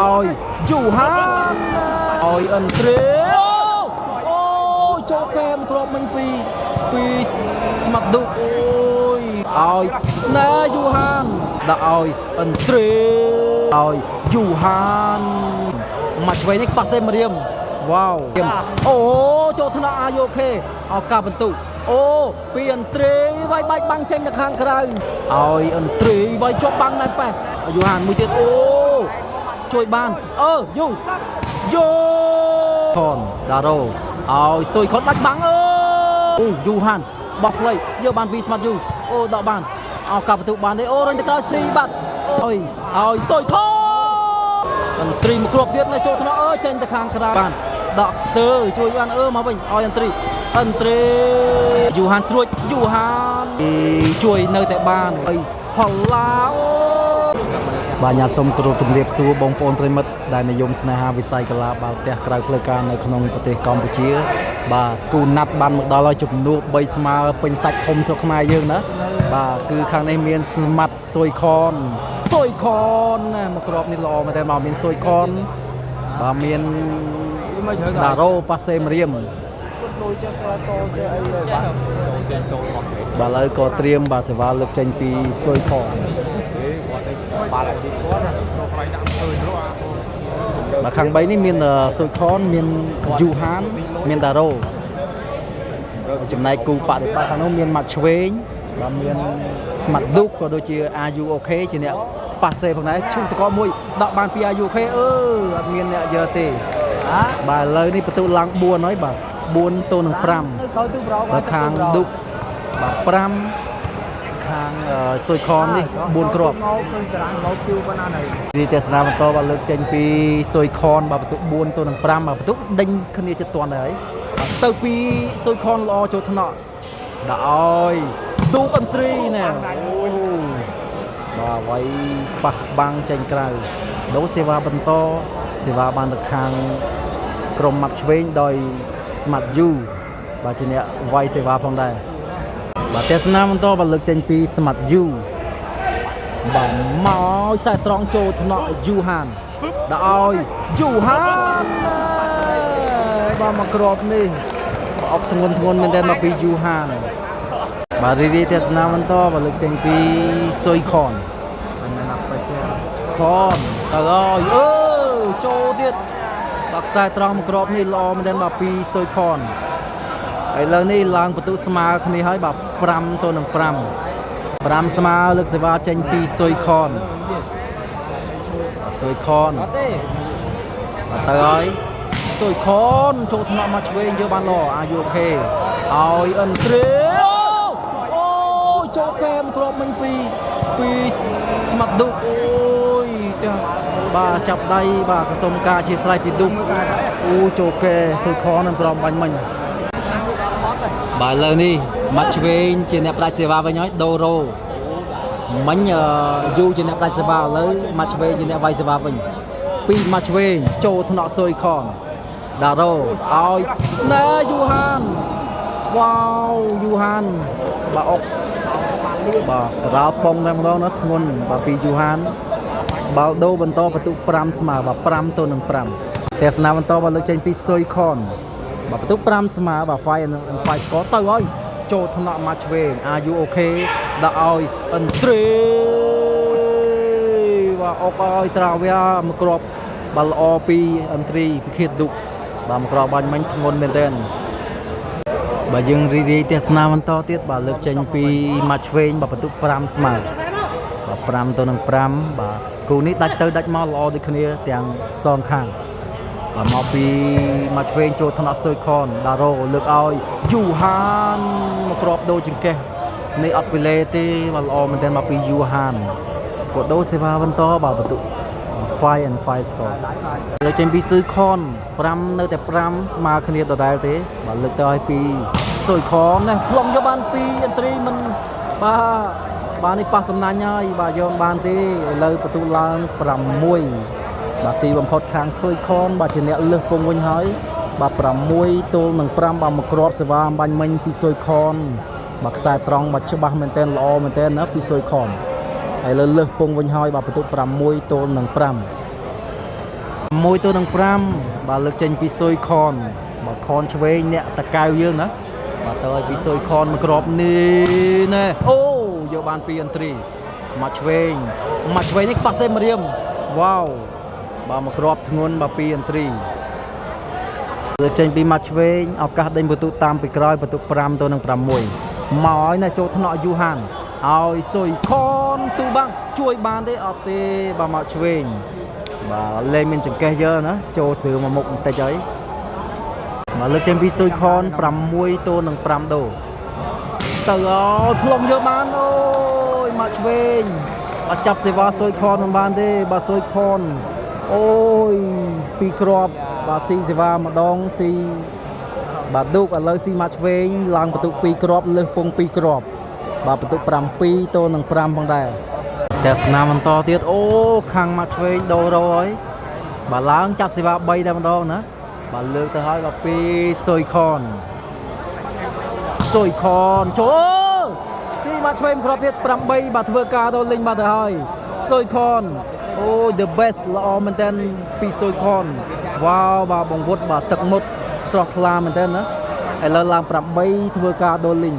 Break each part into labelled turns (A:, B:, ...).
A: ơi dù han ơi ân trế ôi cho kem crop mình pi mặt đục ôi ơi nè dù han đã ơi ân trế ơi dù han mặt về nick passe Mariam wow ô cho thằng nào ok ao cả phần tụ ô piền trế vai bạch băng tranh được hàng cái ơi ân trế vai cho băng này phải dù han mùi tiệt ô chui ban dù còn Daro ôi xôi con bạch băng dù han bọc lấy giờ ban vi smart dù ô đạo ban ao cả phần tụ ban đấy ô rồi ta si bạn ôi xôi thôi anh tri một cột tiết này cho thằng nó trên ta hàng cái ban Doctor chui ban mà mình ôi anh tri dù han xuôi dù han chui nơi tại ban ơi hỏng lá bà nhà sông kêu tụm liệp xua bông pôn prey mất đại nội dung sna ha visayกะลา bà teh ក្រៅផ្លូវការនៅក្នុងប្រទេសកម្ពុជាបាទគូណាត់បានមកដល់ហើយជំនួប3ស្មើពេញសាច់ធំស្រុកខ្មែរយើងណាបាទគឺខាងនេះមានស្មាត់ស៊ុយខនណាមកក្របនេះល្អមែនតើមកមានស៊ុយខនបាទមានដារ៉ូប៉ាសេមរៀមបាទឥឡូវក៏ត្រៀមបាទសេវាលើកចេញពីស៊ុយខនបាទខាង3នេះមានស៊ុយខនមានយូហានមានដារ៉ូចំណែកគូបដិបត្តិខាងនោះមានម៉ាត់ឆ្វេងបាទមានស្មាត់ឌុកក៏ដូចជា RUOK ជាអ្នកប៉ាសេផងដែរឈូសតកមួយដកបានពី RUOK អត់មានអ្នកយកទេបាទឥឡូវនេះបន្ទុកឡើង4ហើយបាទ4ទៅនឹង5បាទខាងឌុកបាទ5ខាងស៊ុយខននេះ4គ្រាប់នេះទេសនាបន្តបាទលើកចេញពីស៊ុយខនបាទបន្ទុក4ទៅនឹង5បាទបន្ទុកដេញគ្នាចិត្តទាន់ហើយទៅពីស៊ុយខនល្អចូលថ្នាក់ដាក់ឲ្យទូកអន្ត្រីណែបាទໄວប៉ះបាំងចេញក្រៅដូរសេវាបន្តសេវាបានទៅខាងក្រុមម៉ាត់ឆ្វេងដោយ Smart U បាទជាអ្នកវាយសេវាផងដែរបាទទេសនាបន្តបាទលើកចេញពី Smart U បាទមកខ្សែត្រង់ចូលថ្នាក់យូហានដាក់ឲ្យយូហានបាទមកក្របនេះអុកធ្ងន់មែនតើមកពីយូហានបាទរីទេសនាបន្តបាទលើកចេញពីស៊ុយខនខនទៅឲ្យចូលទៀតបាទខ្សែត្រង់មកក្របនេះល្អមែនតើបាទពីស៊ុយខនឥឡូវនេះឡើងបន្ទុកស្មើគ្នាហើយបាទ5ទៅនឹង5ស្មើលើកសេវាចេញពីស៊ុយខនទៅហើយស៊ុយខនចូលថ្នាក់មកឆ្វេងយកបានល្អRUOKឲ្យអិនត្រេអូចូលកែមក្របមិញពីស្មាត់ឌុកអូយចាបាទចាប់ដៃបាទក៏សុំការអធិស្ឋានពីឌុកអូចូលកែស៊ុយខននឹងប្រមបាញ់មិញបាទឥឡូវនេះម៉ាត់ឆ្វេងជាអ្នកផ្ដាច់សេវាវិញហើយដូរ៉ូមិញយូជាអ្នកផ្ដាច់សេវាឥឡូវម៉ាត់ឆ្វេងជាអ្នកវាយសេវាវិញពីម៉ាត់ឆ្វេងចូលថ្នាក់ស៊ុយខនដារ៉ូឲ្យណែយូហានវ៉ាវយូហានបាទអុកបាទក្រៅប៉ុងតែម្ដងណាធ្ងន់បាទពីយូហានបាល់ដូរបន្តបន្ទុក5ស្មើបាទ5ទៅនឹង5ទេសនាបន្តបាទលើកចេញពីស៊ុយខនបាទបន្ទុក5ស្មើបាទ fight score ទៅហើយចូលថ្នាក់ម៉ាត់ឆ្វេងRUOK ដាក់ឲ្យអិនត្រេបាទអុកឲ្យត្រាវាមកក្របបាទល្អពីអិនត្រីពីខៀតឌុកបាទមកក្របបាញ់មិញធ្ងន់មែនទែនបាទយើងរីករាយទេសនាបន្តទៀតបាទលើកចេញពីម៉ាត់ឆ្វេងបាទបន្ទុក5ស្មើបាទ5ទៅនឹង5បាទគូនេះដាច់ទៅដាច់មកល្អដូចគ្នាទាំងសងខាងបាទមកពីម៉ាត់ឆ្វេងចូលថ្នាក់ស៊ុយខនដារ៉ូលើកឲ្យយូហានមកក្របដូរចង្កេះនេះអត់ពីលេទេបាទល្អមែនទែនមកពីយូហានក៏ដូរសេវាបន្តបាទបន្ទុក5 score លើកចេញពីស៊ុយខន5នៅតែ5ស្មើគ្នាដដែលទេបាទលើកទៅឲ្យពីស៊ុយខនណាផ្លុំយកបានពីអន្ត្រីមិនបាទនេះប៉ះសំណាញ់ហើយបាទយកបានទេឥឡូវបន្ទុកឡើង6បាទទីបំផុតខាងស៊ុយខនបាទជាអ្នកលើសពងវិញហើយបាទ6ទល់នឹង5បាទមកក្របសេវាអំបញ្ញមិញពីស៊ុយខនបាទខ្សែត្រង់បាទច្បាស់មែនទែនល្អមែនទែនណាពីស៊ុយខនហើយលើសពងវិញហើយបាទបន្ទុក6ទល់នឹង5 មួយទៅនឹង5បាទលើកចេញពីស៊ុយខនបាទខនឆ្វេងអ្នកតកៅយើងណាបាទទៅឲ្យពីស៊ុយខនមួយគ្រាប់នេះណែអូយកបានពីអន្ត្រីមកឆ្វេងនេះប៉ាសេមរៀមវ៉ាវបាទមួយគ្រាប់ធ្ងន់បាទពីអន្ត្រីលើកចេញពីមកឆ្វេងឱកាសដេញបន្ទុកតាមពីក្រោយបន្ទុក5ទៅនឹង6មកឲ្យណាចូលថ្នាក់យូហានឲ្យស៊ុយខនទូបាំងជួយបានទេអត់ទេបាទមកឆ្វេងបាទលេងមានចង្កេះយើណាចូលស្រឿមកមុខបន្តិចហើយមកលើកចេញពីស៊ុយខន6ទៅនឹង5ដូទៅអើយផ្លុំយកបានអូយមកឆ្វេងបាទចាប់សេវាស៊ុយខនមិនបានទេបាទស៊ុយខនអូយពីគ្រាប់បាទស៊ីសេវាម្ដងស៊ីបាទឌុកឥឡូវស៊ីមកឆ្វេងឡើងបន្ទុក2គ្រាប់លើសពង2គ្រាប់បាទបន្ទុក7ទៅនឹង5ផងដែរតែស្នាមបន្តទៀតអូខាងមកឆ្វេងដូររហើយបាទឡើងចាប់សេវា3តែម្ដងណាបាទលើកទៅហើយបាទពីស៊ុយខនចូលស៊ីមកឆ្វេងគ្រាប់ទៀត8បាទធ្វើការទៅលេងបាទទៅហើយស៊ុយខនអូយ the best ល្អមែនតើពីស៊ុយខនវ៉ាវបាទបងវុតបាទទឹកមុតស្រស់ថ្លាមែនតើណាឥឡូវឡើង8ធ្វើការដូរលេង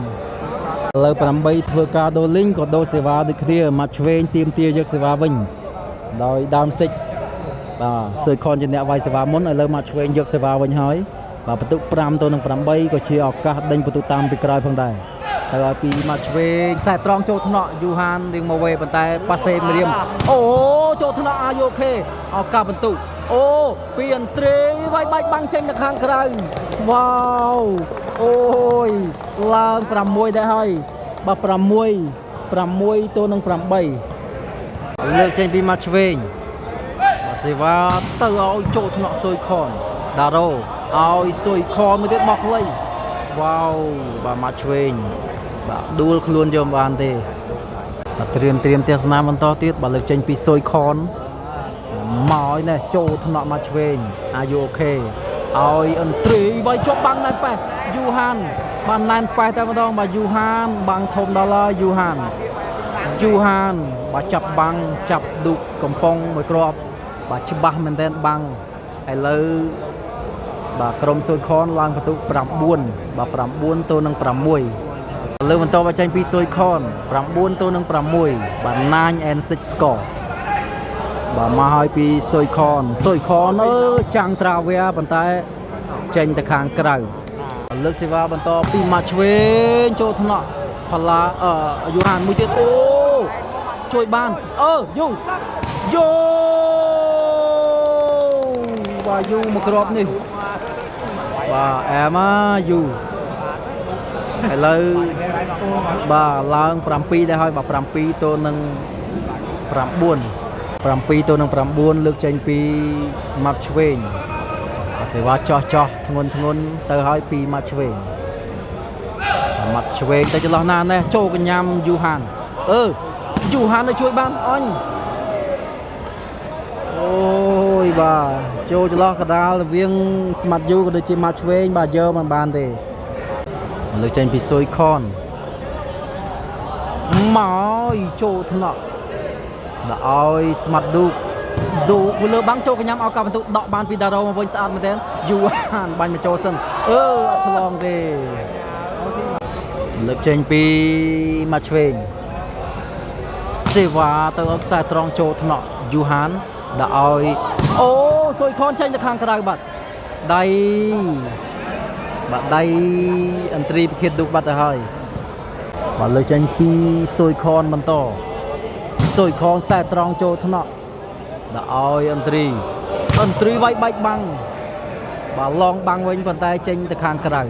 A: ឥឡូវ8ធ្វើការដូរលេងក៏ដូរសេវាដូចគ្នាមកឆ្វេងទៀមទាយកសេវាវិញដោយដើមសិចបាទស៊ុយខនជាអ្នកវាយសេវាមុនឥឡូវមកឆ្វេងយកសេវាវិញហើយបាទបន្ទុក5ទៅនឹង8ក៏ជាឱកាសដេញបន្ទុកតាមពីក្រោយផងដែរទៅឲ្យពីមកឆ្វេងខ្សែត្រង់ចូលថ្នាក់យូហានរៀងមកវេប៉ុន្តែប៉ាសេមរៀមអូចូលថ្នាក់អាយូខេឱកាសបន្ទុកអូពីអន្ត្រីវាយបាច់បាំងចេញទៅខាងក្រៅវ៉ាវអូយឡើង6ដែរហើយបាទ6ទៅនឹង8លើកចេញពីមកឆ្វេងបាទសេវាទៅឲ្យចូលថ្នាក់ស៊ុយខនដារ៉ូឲ្យស៊ុយខនមួយទៀតមកខ្លីវ៉ាវបាទមកឆ្វេងបាទដួលខ្លួនយកបានទេបាទត្រៀមទស្សនាបន្តទៀតបាទលើកចេញពីស៊ុយខនមកឲ្យនេះចូលថ្នាក់មកឆ្វេងអាយូអូខេឲ្យអន្ត្រីវាយជាប់បាំងណែនប៉ែយូហានបានណែនប៉ែតែម្ដងបាទយូហានបាំងធំដល់ហើយយូហានបាទចាប់បាំងចាប់ឌុកកំប៉ុងមួយគ្រាប់បាទច្បាស់មែនតើបាំងឥឡូវបាទក្រុមស៊ុយខនឡើងបន្ទុក9បាទ9ទៅនឹង6លើបន្តមកចេញពីស៊ុយខន9ទៅនឹង6បាទ9 and 6 score បាទមកឲ្យពីស៊ុយខនចាំងត្រាវែប៉ុន្តែចេញទៅខាងក្រៅលើកសេវាបន្តពីមកឆ្វេងចូលថ្នាក់ផល្លាយូហានមួយទៀតអូជួយបានយូបាទយូមកគ្រាប់នេះបាទអែមយូឥឡូវបាទឡើង7ដែរហើយបាទ7ទៅនឹង9 7ទៅនឹង9លើកចេញពីមកឆ្វេងសេវាចោះធ្ងន់ទៅហើយពីមកឆ្វេងទៅចន្លោះណាណែចូលកញ្ញាំយូហានយូហានទៅជួយបានអញអូយបាទចូលចន្លោះកដាលរវាងស្មាត់យូក៏ដូចជាមកឆ្វេងបាទយកមិនបានទេលើកចេញពីស៊ុយខនមកចូលថ្នាក់ដល់ឲ្យស្មាត់ឌូមួយលើបាំងចូលកញ្ញាំឲ្យកៅបន្ទុកដកបានពីដារ៉ូមកវិញស្អាតមែនទែនយូហានបាញ់មកចូលសិនអត់ឆ្លងទេលើកចេញពីមកឆ្វេងសេវាទៅឲ្យខ្សែត្រង់ចូលថ្នាក់យូហានដល់ឲ្យអូស៊ុយខនចេញទៅខាងក្រៅបាត់ដៃអន្ត្រីពិឃាតឌុកបាត់ទៅហើយបាទលើកចេញពីស៊ុយខនបន្តស៊ុយខនខ្សែត្រង់ចូលថ្នាក់ដល់ឲ្យអន្ត្រីវាយបែកបាំងបាទឡងបាំងវិញប៉ុន្តែចេញទៅខាងក្រៅ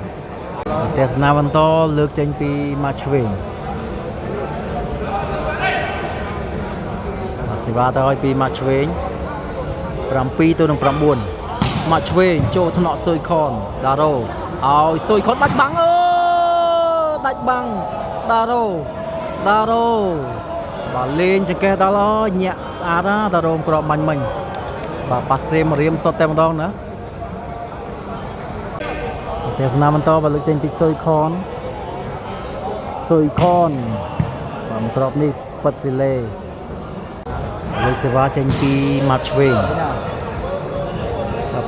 A: ទស្សនាបន្តលើកចេញពីមកឆ្វេងបាទសេវាទៅឲ្យពីមកឆ្វេង7ទៅនឹង9មកឆ្វេងចូលថ្នាក់ស៊ុយខនដារ៉ូឲ្យស៊ុយខនដាច់បាំងដារ៉ូបាទលេងចង្កេះដល់ហើយញាក់ស្អាតណាដារ៉ូក្របបាញ់មិញបាទប៉ាសេមរៀមសុតតែម្ដងណាទស្សនាបន្តបាទលើកចេញពីស៊ុយខនបាទក្របនេះប៉ាត់ស៊ីលេលើសេវាចេញពីមកឆ្វេង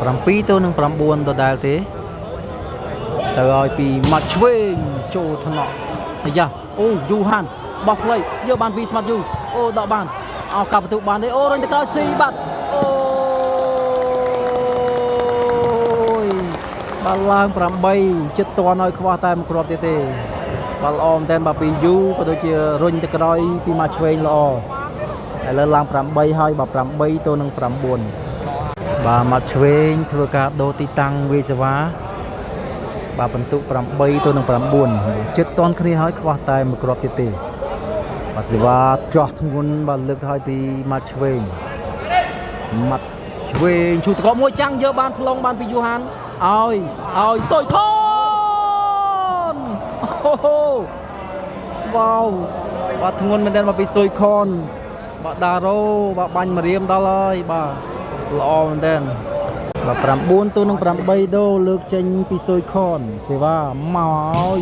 A: 7 ទៅនឹង 9 ដដែលទេទៅឲ្យពីមាត់ឆ្វេងចូលថ្នាក់អាយ៉ាអូយូហានបោះខ្លីយកបានពីស្មាត់យូអូដកបានអោកាប់បន្ទុកបានទេអូរុញទៅក្រោយស៊ីបាត់អូយបាល់ឡើង8ចិត្តតន់ឲ្យខ្វះតែមួយគ្រាប់ទៀតទេបាល់ល្អមែនតើបាទពីយូក៏ដូចជារុញទៅក្រោយពីមាត់ឆ្វេងល្អឥឡូវឡើង8ហើយបាទ8ទៅនឹង 9 បាទមាត់ឆ្វេងធ្វើការដូរទីតាំងវាយសេវាបាទបន្ទុក8ទៅនឹង 9ចិត្តតន់គ្នាហើយខ្វះតែមួយគ្រាប់ទៀតទេបាទសេវាចោះធ្ងន់បាទលើកទៅឲ្យពីមាត់ឆ្វេងឈូតតកមួយចាំងយកបានផ្លុងបានពីយូហានឲ្យសុយខនអូហូវ៉ាវបាទធ្ងន់មែនទែនបាទពីសុយខនបាទដារ៉ូបាទបាញ់មរៀមដល់ហើយបាទល្អមែនទែនបាទ9ទៅនឹង8ដូលើកចេញពីសុយខនសេវាមកឲ្យ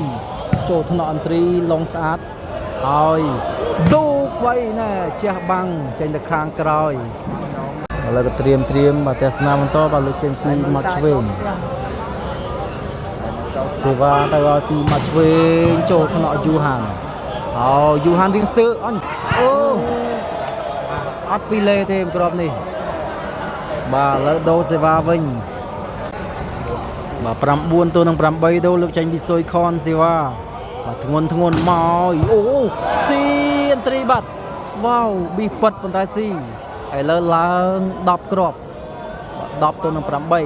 A: ចូលថ្នាក់អន្តរីឡុងស្អាតឲ្យទូកໄວណែជះបាំងចេញទៅខាងក្រោយឥឡូវក៏ត្រៀមបាទទស្សនាបន្តបាទលើកចេញពីមាត់ឆ្វេងសេវាទៅឲ្យពីមាត់ឆ្វេងចូលថ្នាក់យូហានយូហានរៀងស្ទើអញអូអត់ពីលេទេក្របនេះបាទឥឡូវដូរសេវាវិញបាទ9ទៅនឹង8ដូរលើកចេញពីសុយខនសេវាបាទធ្ងន់មកអូស៊ីអន្ត្រីបាត់វ៉ាវប៊ីប៉ិតប៉ុន្តែស៊ីឥឡូវឡើង10គ្រាប់10ទៅនឹង8បា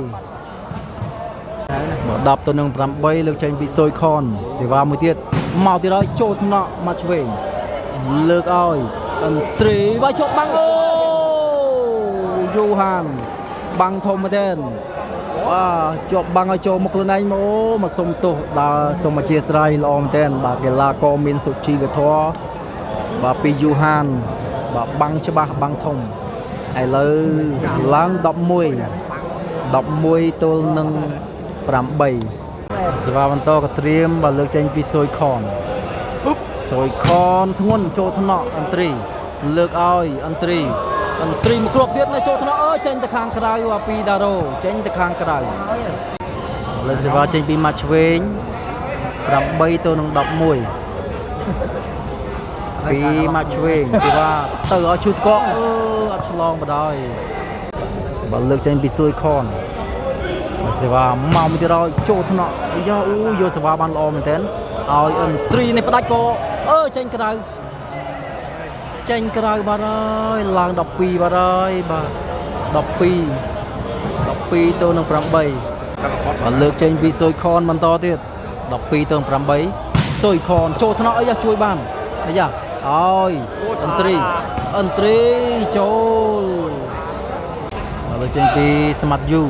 A: ទ10ទៅនឹង8លើកចេញពីសុយខនសេវាមួយទៀតមកទៀតហើយចូលថ្នាក់មកឆ្វេងលើកឲ្យអន្ត្រីបាទជប់បាំងអូយូហានបាំងធំមែនទេបាទជាប់បាំងឲ្យចូលមុខខ្លួនឯងមកសុំទោសដល់សូមអធិស្ឋានល្អមែនទែនបាទកីឡាករមានសុជីវធម៌បាទពីយូហានបាទបាំងច្បាស់បាំងធំឥឡូវឡើង11ទល់នឹង8សេវាបន្តក៏ត្រៀមបាទលើកចេញពីសុយខនធ្ងន់ចូលថ្នាក់អន្ត្រីលើកឲ្យអន្ត្រីមួយគ្រាប់ទៀតនៅចូលថ្នាក់ចេញទៅខាងក្រៅពីដារ៉ូចេញទៅខាងក្រៅឥឡូវសេវាចេញពីមាត់ឆ្វេង8ទៅនឹង11ពីមាត់ឆ្វេងសេវាទៅឲ្យឈូតកកអត់ឆ្លងបណ្ដោយបើលើកចេញពីសុយខនសេវាមកមួយទៀតឲ្យចូលថ្នាក់យកសេវាបានល្អមែនទែនឲ្យអន្ត្រីនេះផ្ដាច់កចេញក្រៅបាទហើយឡើង12បាទហើយបាទ12ទៅនឹង8បាទលើកចេញពីសុយខនបន្តទៀត12ទៅនឹង8សុយខនចូលថ្នាក់អីជួយបានអាយ៉ាឲ្យអន្ត្រីចូលបាទលើកចេញពីស្មាត់យូ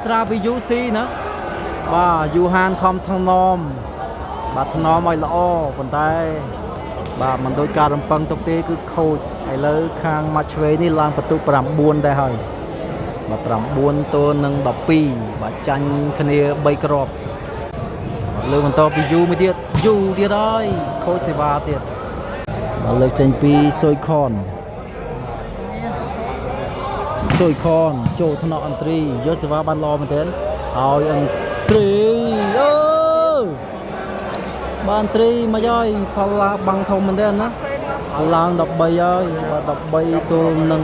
A: ស្រាពីយូស៊ីណាបាទយូហានខំថ្នមបាទថ្នមឲ្យល្អប៉ុន្តែបាទមិនដូចការរំពឹងទុកទេគឺខូចឥឡូវខាងមាត់ឆ្វេងនេះឡើងបន្ទុក9ដែរហើយបាទ9ទល់នឹង12បាទចាញ់គ្នា3គ្រាប់លើបន្តពីយូមួយទៀតហើយខូចសេវាទៀតបាទលើកចេញពីសុយខនចូលថ្នាក់អន្ត្រីយកសេវាបានល្អមែនទែនឲ្យអន្ត្រីបានត្រីមកហើយផលឡាបាំងធំមែនទេណាឡើង13ហើយបាទ13ទល់នឹង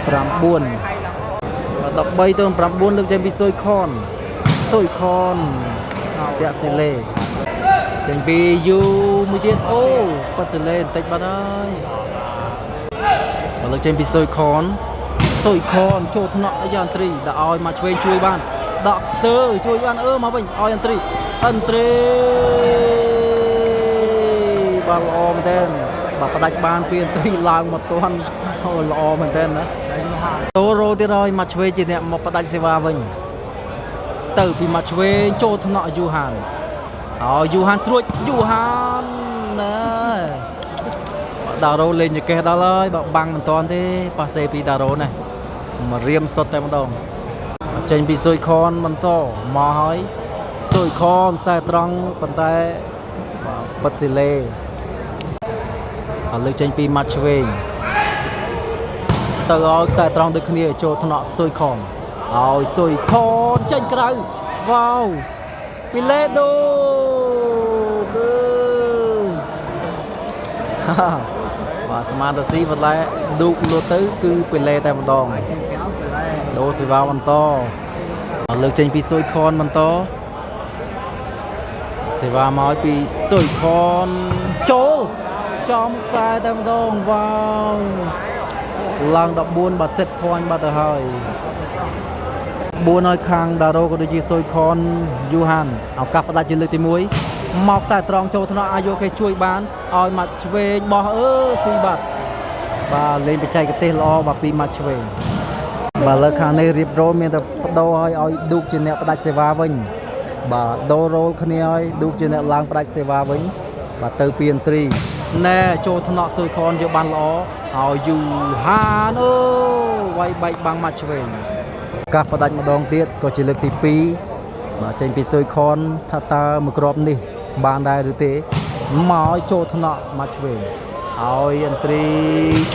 A: 9បាទ13ទល់9លើកចេញពីសុយខនតាក់សេលេចេញពីយូមួយទៀតប៉ាសេលេបន្តិចបាត់ហើយបាទលើកចេញពីសុយខនចូលថ្នាក់អីអន្ត្រីដាក់ឲ្យមកឆ្វេងជួយបានដកស្ទើជួយបានមកវិញឲ្យអន្ត្រីបាទល្អមែនទែនបាទផ្ដាច់បានពីអន្ត្រីឡើងមកទាន់ល្អមែនទែនណាតូរ៉ូទៀតហើយមកឆ្វេងជាអ្នកមកផ្ដាច់សេវាវិញទៅពីមកឆ្វេងចូលថ្នាក់យូហានយូហានស្រួចយូហានណាដារ៉ូលេងចកេះដល់ហើយបើបាំងមិនតាន់ទេប៉ាសេពីដារ៉ូណាមករៀមសុតតែម្ដងចេញពីសុយខនបន្តមកហើយសុយខនខ្សែត្រង់ប៉ុន្តែប៉ាសេលេលើកចេញពីមាត់ឆ្វេង ទៅឲ្យខ្សែត្រង់ដូចគ្នាចូលថ្នាក់ស៊ុយខនឲ្យស៊ុយខនចេញក្រៅវ៉ាវពីលេដូគឺបាទសមាធិស៊ីបន្លែឌូកលុតទៅគឺពីលេតែម្ដងដូសេវាបន្តលើកចេញពីស៊ុយខនបន្តសេវាមកពីស៊ុយខនចូលចំខ្សែតែម្ដងវ៉ាវឡើង14បាទសេត point បាទទៅហើយ4ឲ្យខាងដារ៉ូក៏ដូចជាស៊ុយខនយូហានឱកាសផ្ដាច់ជាលើកទី1មកខ្សែត្រង់ចូលថ្នាក់អាយុគេជួយបានឲ្យម៉ាត់ឆ្វេងបោះស៊ីបាត់បាទលេងបច្ចេកទេសល្អបាទពីម៉ាត់ឆ្វេងបាទលើខាងនេះរៀបរយមានតែបដូរឲ្យឌូកជាអ្នកផ្ដាច់សេវាវិញបាទដូររ៉ូលគ្នាឲ្យឌូកជាអ្នកឡើងផ្ដាច់សេវាវិញបាទទៅពីឥន្ទ្រីណែចូលថ្នាក់ស៊ុយខនយកបានល្អឲ្យយូហានអូវាយបែកបាំងម៉ាត់ឆ្វេងកាសផ្ដាច់ម្ដងទៀតក៏ជាលើកទី2បាទចេញពីស៊ុយខនថាតើមួយគ្រាប់នេះបានដែរឬទេមកឲ្យចូលថ្នាក់ម៉ាត់ឆ្វេងឲ្យឥន្ទ្រី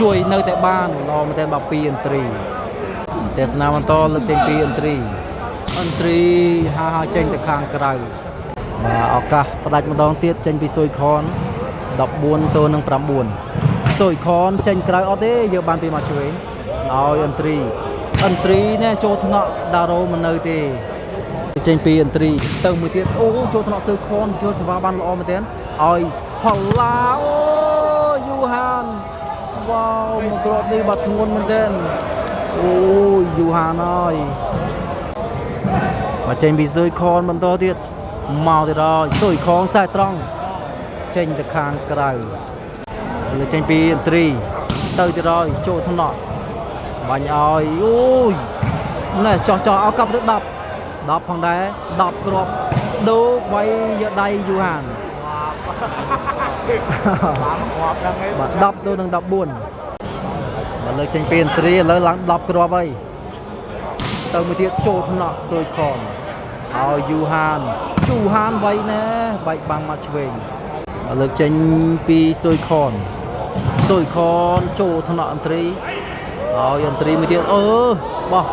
A: ជួយនៅតែបានល្អមែនទែនបាទពីឥន្ទ្រីទេសនាបន្តលើកចេញពីឥន្ទ្រីហាចេញទៅខាងក្រៅបាទឱកាសផ្ដាច់ម្ដងទៀតចេញពីស៊ុយខន14 ទៅនឹង 9ស៊ុយខនចេញក្រៅអត់ទេយកបានពីម៉ាត់ឆ្វេងឲ្យឥន្ទ្រីណែចូលថ្នាក់ដារ៉ូមិននៅទេចេញពីឥន្ទ្រីទៅមួយទៀតអូចូលថ្នាក់ស៊ុយខនចូលសេវាបានល្អមែនទែនឲ្យផល្លាអូយូហានវ៉ាវមួយគ្រាប់នេះបាត់ធ្ងន់មែនទែនអូយូហានហើយមកចេញពីស៊ុយខនបន្តទៀតមកទៀតហើយស៊ុយខនខ្សែត្រង់ចេញទៅខាងក្រៅលើចេញពីឥន្ទ្រីទៅទៀតហើយចូលថ្នាក់បាញ់ឲ្យអូយណែចោះឲ្យកាប់ទៅ10ផងដែរ10គ្រាប់ដូរវាយយកដៃយូហានបាទ10ទៅនឹង14បាទលើចេញពីឥន្ទ្រីឥឡូវឡើង10គ្រាប់ហើយទៅមួយទៀតចូលថ្នាក់ស៊ុយខនឲ្យយូហានវាយណែបែកបាំងមកឆ្វេងលើកចេញពីស៊ុយខនចូលថ្នាក់ឥន្ទ្រីឲ្យឥន្ទ្រីមួយទៀតបោះ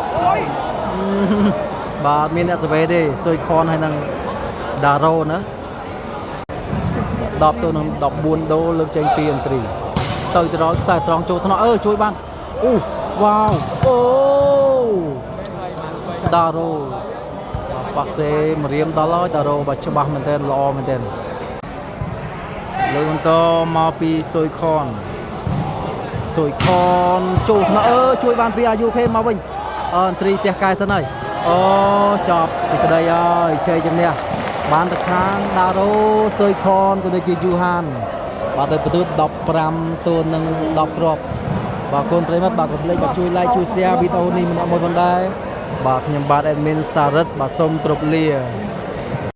A: បាទមានអ្នកសវេទេស៊ុយខនហើយនឹងដារ៉ូណា10ទៅនឹង14ដូលើកចេញពីឥន្ទ្រីទៅទៅដល់ខ្សែត្រង់ចូលថ្នាក់ជួយបានអូវ៉ាវអូដារ៉ូប៉ាសេមរៀមដល់ហើយដារ៉ូបាទច្បាស់មែនទែនល្អមែនទែនលើបន្តមកពីស៊ុយខនចូលថ្នាក់ជួយបានពីអាយុខេមកវិញឥន្ទ្រីផ្ទះកែសិនហើយចប់សេចក្តីហើយជ័យជំនះបានទៅខាងដារ៉ូស៊ុយខនក៏ដូចជាយូហានបាទទៅបន្ទូ15ទៅនឹង10គ្រាប់បាទកូនប្រិមត្តបាទកុំភ្លេចបាទជួយ like ជួយ share វីដេអូនេះម្នាក់មួយផងដែរបាទខ្ញុំបាទ admin សារិតបាទសូមគោរពលា